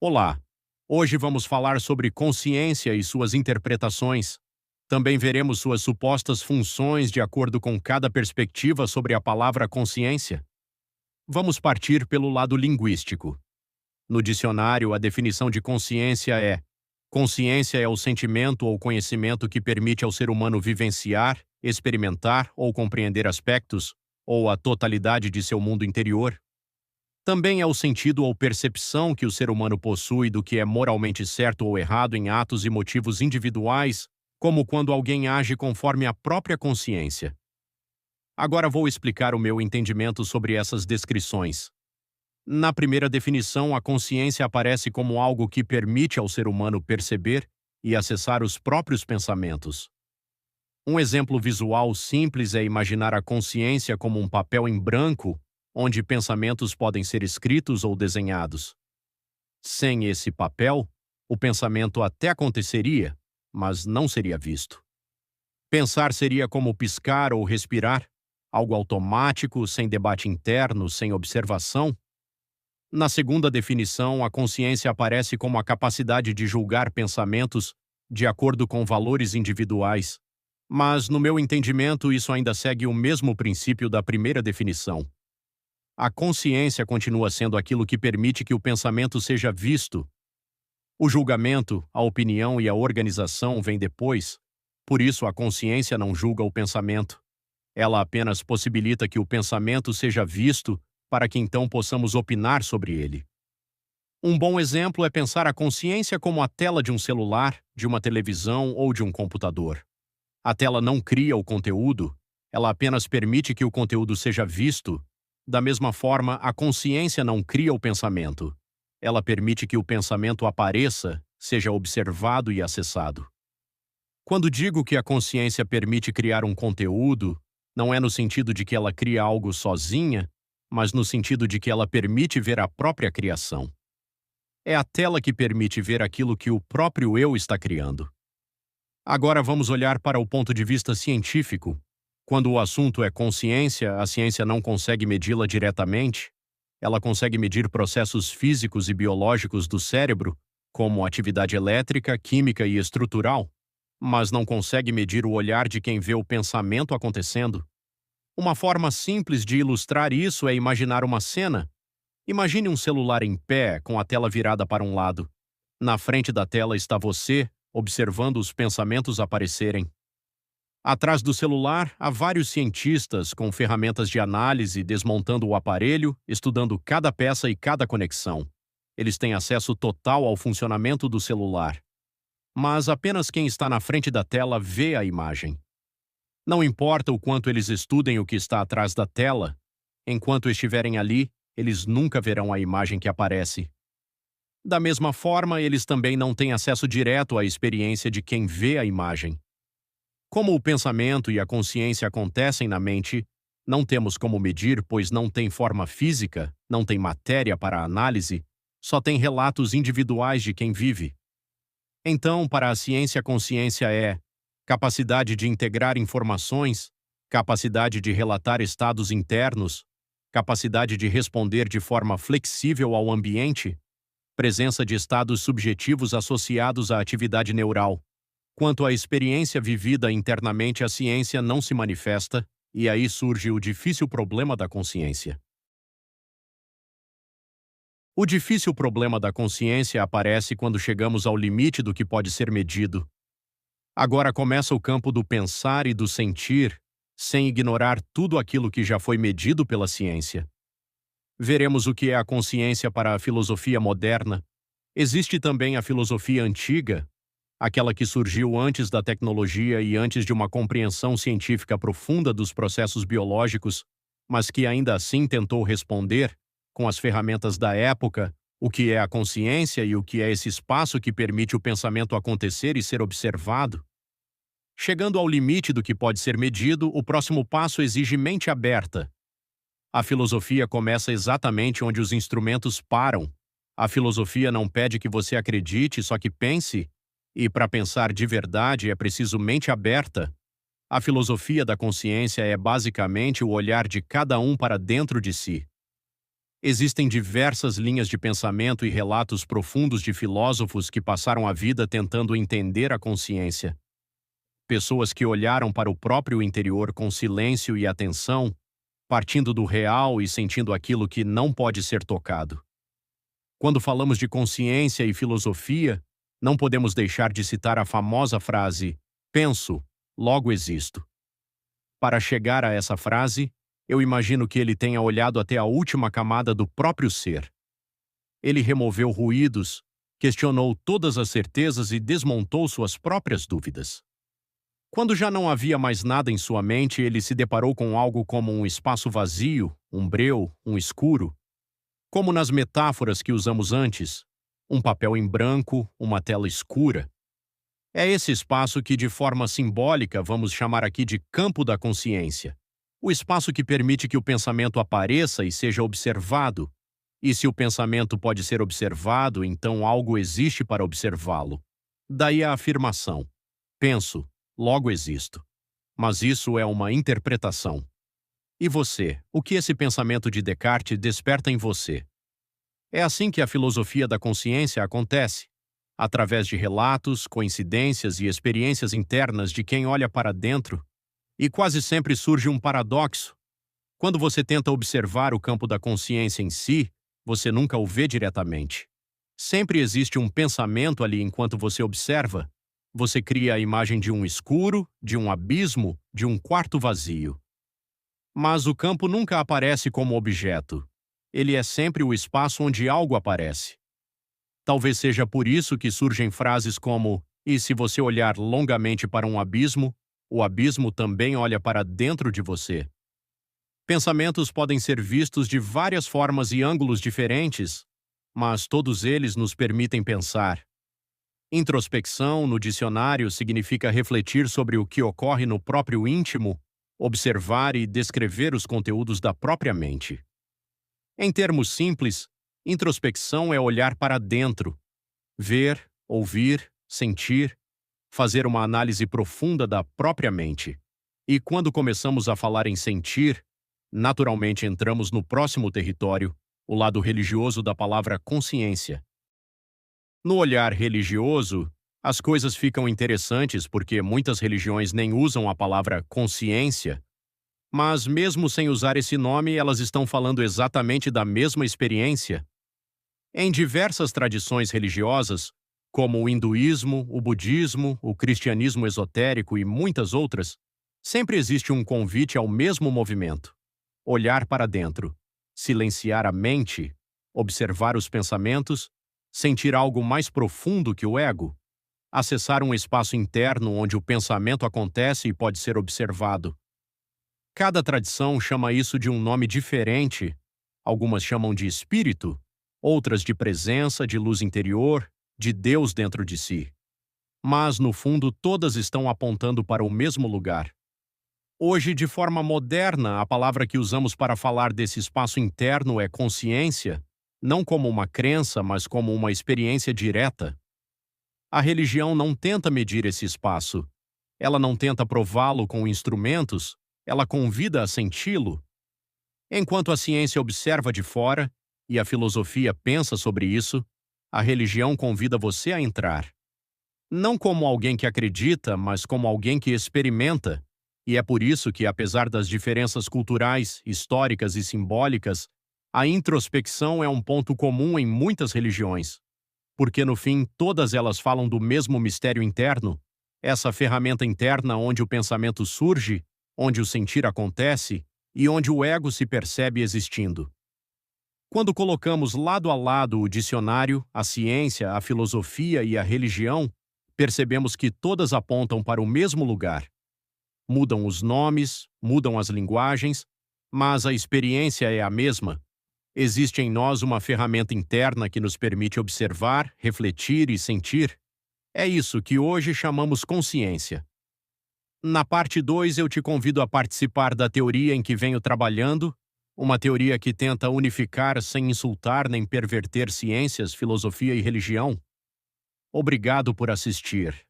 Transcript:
Olá! Hoje vamos falar sobre consciência e suas interpretações. Também veremos suas supostas funções de acordo com cada perspectiva sobre a palavra consciência. Vamos partir pelo lado linguístico. No dicionário, a definição de consciência é: consciência é o sentimento ou conhecimento que permite ao ser humano vivenciar, experimentar ou compreender aspectos, ou a totalidade de seu mundo interior. Também é o sentido ou percepção que o ser humano possui do que é moralmente certo ou errado em atos e motivos individuais, como quando alguém age conforme a própria consciência. Agora vou explicar o meu entendimento sobre essas descrições. Na primeira definição, a consciência aparece como algo que permite ao ser humano perceber e acessar os próprios pensamentos. Um exemplo visual simples é imaginar a consciência como um papel em branco onde pensamentos podem ser escritos ou desenhados. Sem esse papel, o pensamento até aconteceria, mas não seria visto. Pensar seria como piscar ou respirar, algo automático, sem debate interno, sem observação. Na segunda definição, a consciência aparece como a capacidade de julgar pensamentos de acordo com valores individuais. Mas, no meu entendimento, isso ainda segue o mesmo princípio da primeira definição. A consciência continua sendo aquilo que permite que o pensamento seja visto. O julgamento, a opinião e a organização vêm depois. Por isso, a consciência não julga o pensamento. Ela apenas possibilita que o pensamento seja visto para que então possamos opinar sobre ele. Um bom exemplo é pensar a consciência como a tela de um celular, de uma televisão ou de um computador. A tela não cria o conteúdo, ela apenas permite que o conteúdo seja visto. Da mesma forma, a consciência não cria o pensamento. Ela permite que o pensamento apareça, seja observado e acessado. Quando digo que a consciência permite criar um conteúdo, não é no sentido de que ela cria algo sozinha, mas no sentido de que ela permite ver a própria criação. É a tela que permite ver aquilo que o próprio eu está criando. Agora vamos olhar para o ponto de vista científico. Quando o assunto é consciência, a ciência não consegue medi-la diretamente. Ela consegue medir processos físicos e biológicos do cérebro, como atividade elétrica, química e estrutural, mas não consegue medir o olhar de quem vê o pensamento acontecendo. Uma forma simples de ilustrar isso é imaginar uma cena. Imagine um celular em pé, com a tela virada para um lado. Na frente da tela está você, observando os pensamentos aparecerem. Atrás do celular, há vários cientistas com ferramentas de análise desmontando o aparelho, estudando cada peça e cada conexão. Eles têm acesso total ao funcionamento do celular. Mas apenas quem está na frente da tela vê a imagem. Não importa o quanto eles estudem o que está atrás da tela, enquanto estiverem ali, eles nunca verão a imagem que aparece. Da mesma forma, eles também não têm acesso direto à experiência de quem vê a imagem. Como o pensamento e a consciência acontecem na mente, não temos como medir, pois não tem forma física, não tem matéria para análise, só tem relatos individuais de quem vive. Então, para a ciência, a consciência é capacidade de integrar informações, capacidade de relatar estados internos, capacidade de responder de forma flexível ao ambiente, presença de estados subjetivos associados à atividade neural. Quanto à experiência vivida internamente, a ciência não se manifesta, e aí surge o difícil problema da consciência. O difícil problema da consciência aparece quando chegamos ao limite do que pode ser medido. Agora começa o campo do pensar e do sentir, sem ignorar tudo aquilo que já foi medido pela ciência. Veremos o que é a consciência para a filosofia moderna. Existe também a filosofia antiga, aquela que surgiu antes da tecnologia e antes de uma compreensão científica profunda dos processos biológicos, mas que ainda assim tentou responder, com as ferramentas da época, o que é a consciência e o que é esse espaço que permite o pensamento acontecer e ser observado. Chegando ao limite do que pode ser medido, o próximo passo exige mente aberta. A filosofia começa exatamente onde os instrumentos param. A filosofia não pede que você acredite, só que pense. E para pensar de verdade é preciso mente aberta. A filosofia da consciência é basicamente o olhar de cada um para dentro de si. Existem diversas linhas de pensamento e relatos profundos de filósofos que passaram a vida tentando entender a consciência. Pessoas que olharam para o próprio interior com silêncio e atenção, partindo do real e sentindo aquilo que não pode ser tocado. Quando falamos de consciência e filosofia, não podemos deixar de citar a famosa frase: penso, logo existo. Para chegar a essa frase, eu imagino que ele tenha olhado até a última camada do próprio ser. Ele removeu ruídos, questionou todas as certezas e desmontou suas próprias dúvidas. Quando já não havia mais nada em sua mente, ele se deparou com algo como um espaço vazio, um breu, um escuro. Como nas metáforas que usamos antes, um papel em branco, uma tela escura. É esse espaço que, de forma simbólica, vamos chamar aqui de campo da consciência. O espaço que permite que o pensamento apareça e seja observado. E se o pensamento pode ser observado, então algo existe para observá-lo. Daí a afirmação: penso, logo existo. Mas isso é uma interpretação. E você, o que esse pensamento de Descartes desperta em você? É assim que a filosofia da consciência acontece, através de relatos, coincidências e experiências internas de quem olha para dentro. E quase sempre surge um paradoxo. Quando você tenta observar o campo da consciência em si, você nunca o vê diretamente. Sempre existe um pensamento ali enquanto você observa. Você cria a imagem de um escuro, de um abismo, de um quarto vazio. Mas o campo nunca aparece como objeto. Ele é sempre o espaço onde algo aparece. Talvez seja por isso que surgem frases como: e se você olhar longamente para um abismo, o abismo também olha para dentro de você. Pensamentos podem ser vistos de várias formas e ângulos diferentes, mas todos eles nos permitem pensar. Introspecção, no dicionário, significa refletir sobre o que ocorre no próprio íntimo, observar e descrever os conteúdos da própria mente. Em termos simples, introspecção é olhar para dentro, ver, ouvir, sentir, fazer uma análise profunda da própria mente. E quando começamos a falar em sentir, naturalmente entramos no próximo território, o lado religioso da palavra consciência. No olhar religioso, as coisas ficam interessantes porque muitas religiões nem usam a palavra consciência, mas mesmo sem usar esse nome, elas estão falando exatamente da mesma experiência. Em diversas tradições religiosas, como o hinduísmo, o budismo, o cristianismo esotérico e muitas outras, sempre existe um convite ao mesmo movimento: olhar para dentro, silenciar a mente, observar os pensamentos, sentir algo mais profundo que o ego, acessar um espaço interno onde o pensamento acontece e pode ser observado. Cada tradição chama isso de um nome diferente. Algumas chamam de espírito, outras de presença, de luz interior, de Deus dentro de si. Mas, no fundo, todas estão apontando para o mesmo lugar. Hoje, de forma moderna, a palavra que usamos para falar desse espaço interno é consciência, não como uma crença, mas como uma experiência direta. A religião não tenta medir esse espaço. Ela não tenta prová-lo com instrumentos, ela convida a senti-lo. Enquanto a ciência observa de fora e a filosofia pensa sobre isso, a religião convida você a entrar. Não como alguém que acredita, mas como alguém que experimenta. E é por isso que, apesar das diferenças culturais, históricas e simbólicas, a introspecção é um ponto comum em muitas religiões. Porque, no fim, todas elas falam do mesmo mistério interno, essa ferramenta interna onde o pensamento surge, onde o sentir acontece e onde o ego se percebe existindo. Quando colocamos lado a lado o dicionário, a ciência, a filosofia e a religião, percebemos que todas apontam para o mesmo lugar. Mudam os nomes, mudam as linguagens, mas a experiência é a mesma. Existe em nós uma ferramenta interna que nos permite observar, refletir e sentir. É isso que hoje chamamos consciência. Na parte 2, eu te convido a participar da teoria em que venho trabalhando, uma teoria que tenta unificar sem insultar nem perverter ciências, filosofia e religião. Obrigado por assistir.